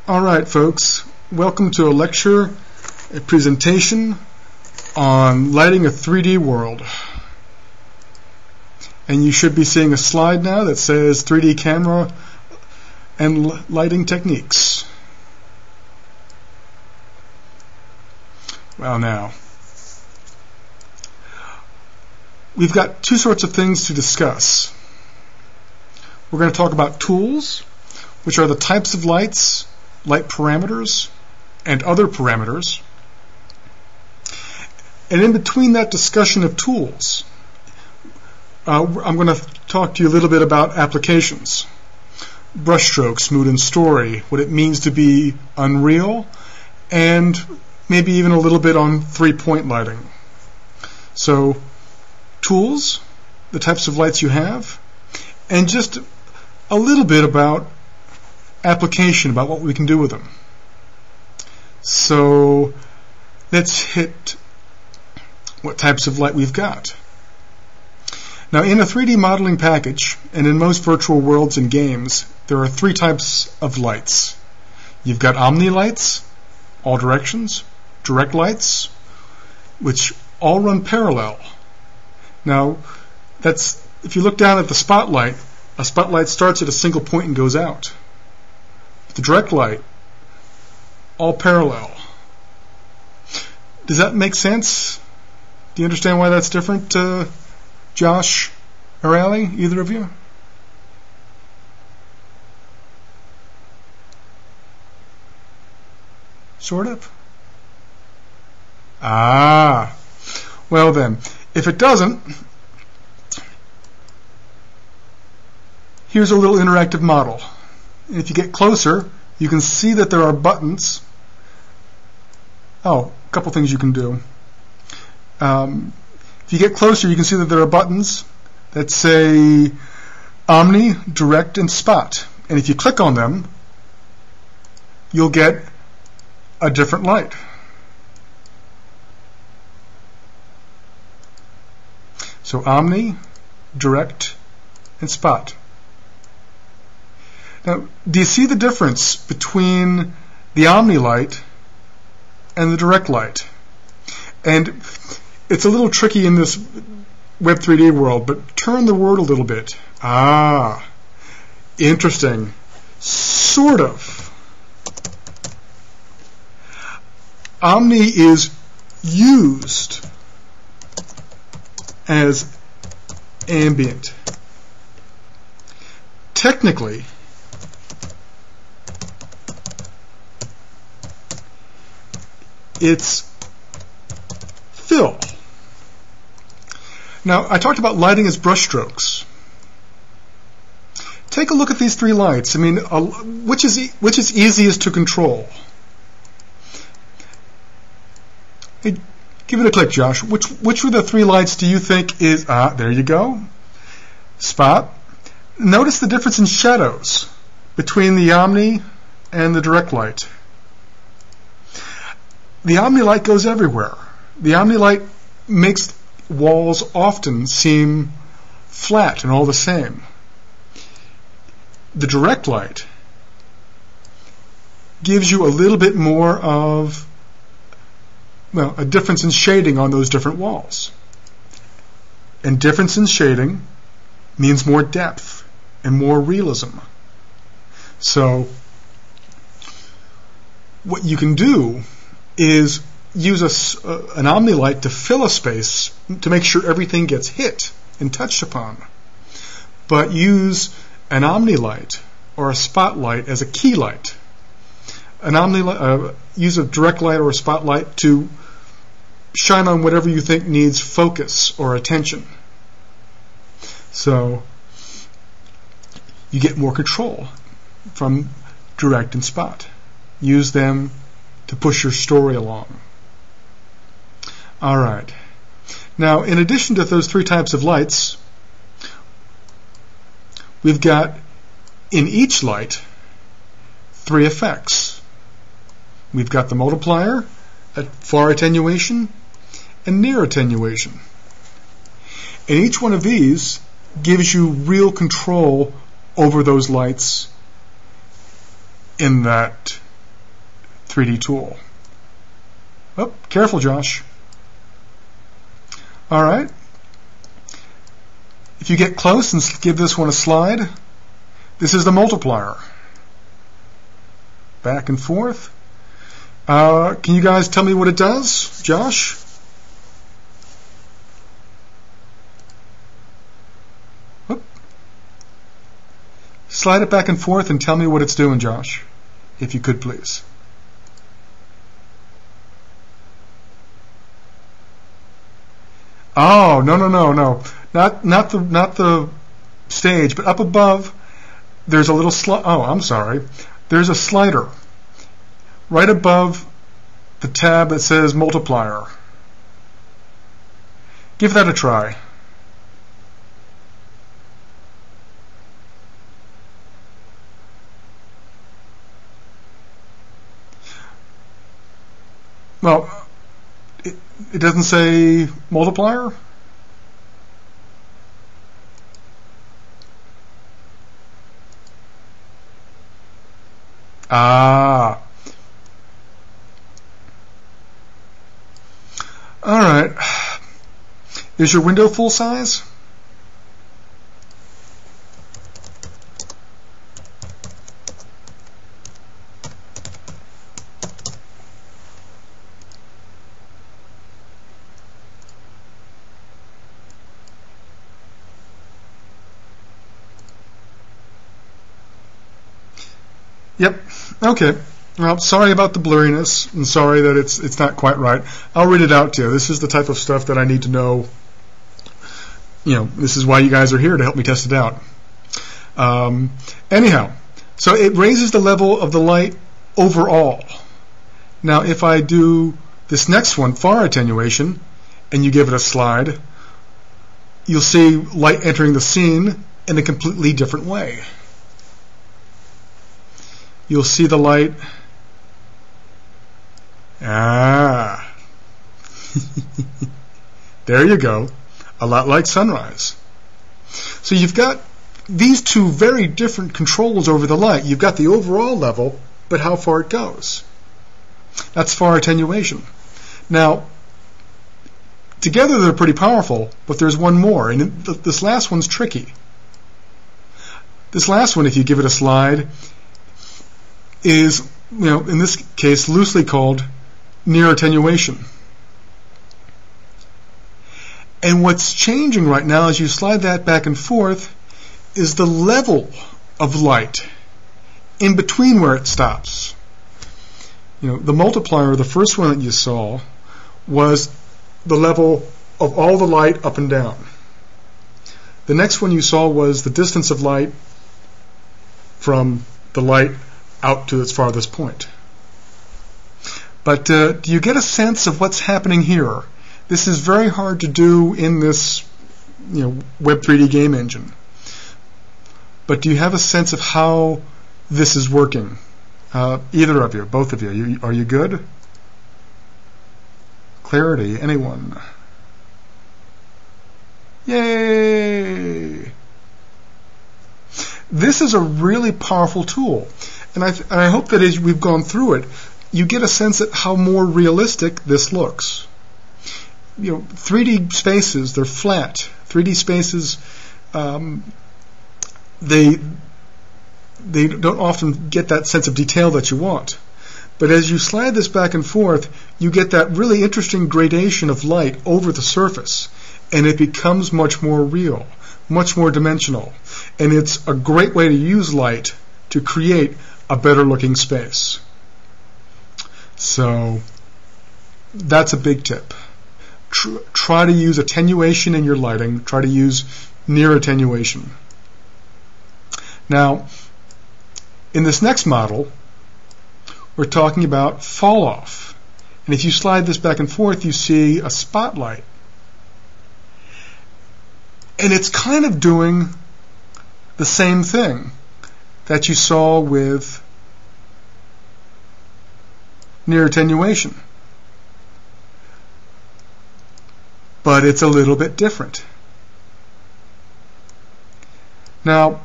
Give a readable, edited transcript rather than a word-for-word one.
Alright folks, welcome to a presentation on lighting a 3D world. And you should be seeing a slide now that says 3D camera and lighting techniques. Well now, we've got two sorts of things to discuss. We're going to talk about tools, which are the types of lights, light parameters, and other parameters. And in between that discussion of tools, I'm going to talk to you a little bit about applications. Brushstroke, smooth and story, what it means to be unreal, and maybe even a little bit on three-point lighting. So, tools, the types of lights you have, and just a little bit about application, about what we can do with them. So let's hit what types of light we've got. Now in a 3D modeling package, and in most virtual worlds and games, there are three types of lights. You've got omni lights, all directions, direct lights, which all run parallel. Now that's, if you look down at the spotlight, a spotlight starts at a single point and goes out. The direct light, all parallel. Does that make sense? Do you understand why that's different, Josh or Allie, either of you? Sort of? Ah. Well then, if it doesn't, here's a little interactive model. If you get closer, you can see that there are buttons. Oh, a couple things you can do. If you get closer, you can see that there are buttons that say Omni, Direct, and Spot. And if you click on them, you'll get a different light. So Omni, Direct, and Spot. Now, do you see the difference between the Omni light and the direct light? And it's a little tricky in this Web 3D world, but turn the word a little bit. Ah, interesting. Sort of. Omni is used as ambient. Technically, it's fill. Now, I talked about lighting as brushstrokes. Take a look at these three lights. I mean, which is easiest to control? Hey, give it a click, Josh. Which of the three lights do you think is? There you go. Spot. Notice the difference in shadows between the Omni and the direct light. The Omni light goes everywhere. The Omni light makes walls often seem flat and all the same. The direct light gives you a little bit more of, well, a difference in shading on those different walls. And difference in shading means more depth and more realism. So what you can do is use an Omni light to fill a space to make sure everything gets hit and touched upon. But use an Omni light or a spotlight as a key light. Use a direct light or a spotlight to shine on whatever you think needs focus or attention. So you get more control from direct and spot. Use them to push your story along. Alright. Now, in addition to those three types of lights, we've got in each light three effects. We've got the multiplier at far attenuation and near attenuation. And each one of these gives you real control over those lights in that 3D tool. Oh, careful, Josh. All right. If you get close and give this one a slide, this is the multiplier. Back and forth. Can you guys tell me what it does, Josh? Whoop. Slide it back and forth and tell me what it's doing, Josh, if you could, please. Oh, no. Not the stage, but up above there's a little there's a slider right above the tab that says multiplier. Give that a try. Well, it doesn't say multiplier? Ah. All right. Is your window full size? Yep. Okay. Well, sorry about the blurriness, and sorry that it's not quite right. I'll read it out to you. This is the type of stuff that I need to know. This is why you guys are here, to help me test it out. Anyhow, so it raises the level of the light overall. Now, if I do this next one, far attenuation, and you give it a slide, you'll see light entering the scene in a completely different way. You'll see the light. There you go. A lot like sunrise. So you've got these two very different controls over the light. You've got the overall level, but how far it goes. That's far attenuation. Now, together they're pretty powerful, but there's one more, and this last one's tricky. This last one, if you give it a slide, is, in this case, loosely called near attenuation. And what's changing right now as you slide that back and forth is the level of light in between where it stops. The multiplier, the first one that you saw, was the level of all the light up and down. The next one you saw was the distance of light from the light out to its farthest point. But do you get a sense of what's happening here? This is very hard to do in this Web 3D game engine. But do you have a sense of how this is working? Either of you, both of you. Are you good? Clarity, anyone? Yay! This is a really powerful tool. And I hope that as we've gone through it, you get a sense of how more realistic this looks. 3D spaces, they're flat. 3D spaces, they don't often get that sense of detail that you want. But as you slide this back and forth, you get that really interesting gradation of light over the surface, and it becomes much more real, much more dimensional. And it's a great way to use light to create a better looking space. So that's a big tip. Try to use attenuation in your lighting. Try to use near attenuation. Now, in this next model, we're talking about fall off. And if you slide this back and forth, you see a spotlight. And it's kind of doing the same thing that you saw with near attenuation. But it's a little bit different. Now,